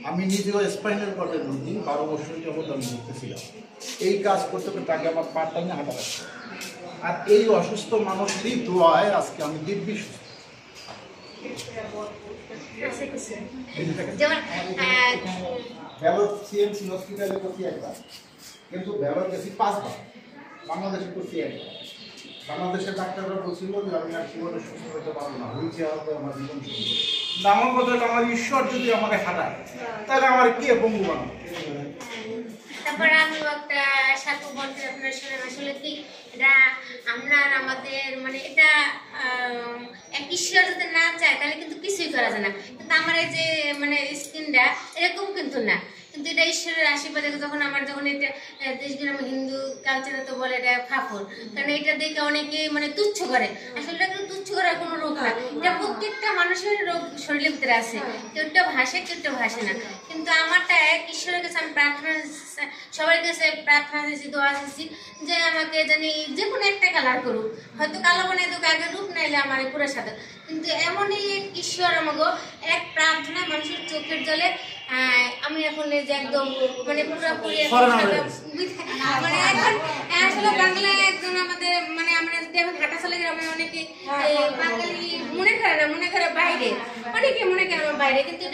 আমি নিজেও স্পাইনাল কর্ডের রোগী, 12 বছর যাবত আমি ভুগতেছিলাম। এই কাজ করতে করতে আগে আমার পা টাইমে হাঁটা লাগতো, আর এই অসুস্থ মানুষেরই দোয়ায় আজকে আমি দিব্যি সুস্থ। ব্যালট সিএমসি হসপিটালে করছি একবার, কিন্তু ব্যালট গেছি 5 বার, বাংলাদেশে করছি একবার। বাংলাদেশের ডাক্তাররা বলছিল যে আমি আর জীবনে সুস্থ হতে পারবো না, হুইল চেয়ার হবে আমার জীবন শুরু। আমার কথা হলো, আমার ঈশ্বর যদি আমাকে হাঁটায় তাহলে আমার কে বঙ্গু বানাবে। তারপরে আমি একটা সাধু বলতে আপনার শুনেন, আসলে কি এটা আপনার আমাদের মানে এটা এক ঈশ্বর যদি না চায় তাহলে কিন্তু কিছুই করা যায় না। কিন্তু আমার এই যে মানে স্কিনটা এরকম কিন্তু না, কিন্তু এটা ঈশ্বরের আশীর্বাদে। যখন এটা দেশগ্রাম হিন্দু কালচারে তো বলে এটা ফাফর, কারণ এটা দেখে অনেকে মানে তুচ্ছ করে। আসলে এটা কিন্তু তুচ্ছ করার কোনো রোগ না, এটা প্রত্যেকটা মানুষের রোগ শরীরের ভিতরে আছে, কেউটা ভাসে কেউটা ভাসে না। কিন্তু আমারটা এক ঈশ্বরের কাছে আমি প্রার্থনা, সবার কাছে প্রার্থনা দিয়েছি, দোয়া দিয়েছি যে আমাকে জানি যে কোনো একটা কালার করুক, হয়তো কালো বানাই তো আগে রূপ নাইলে আমার পুরো সাদা। কিন্তু এমনই এক ঈশ্বর আমাকে এক প্রার্থনা মানুষের চোখের জলে আমি এখন যে একদম মানে পুরোপুরি মানে এখন আসলে বাংলায় একজন আমাদের মানে আমরা যদি এখন হাঁটাচলা গ্রামে অনেকে বাঙালি মনে করে না, মনে করে বাইরে, অনেকে মনে করে আমার বাইরে, কিন্তু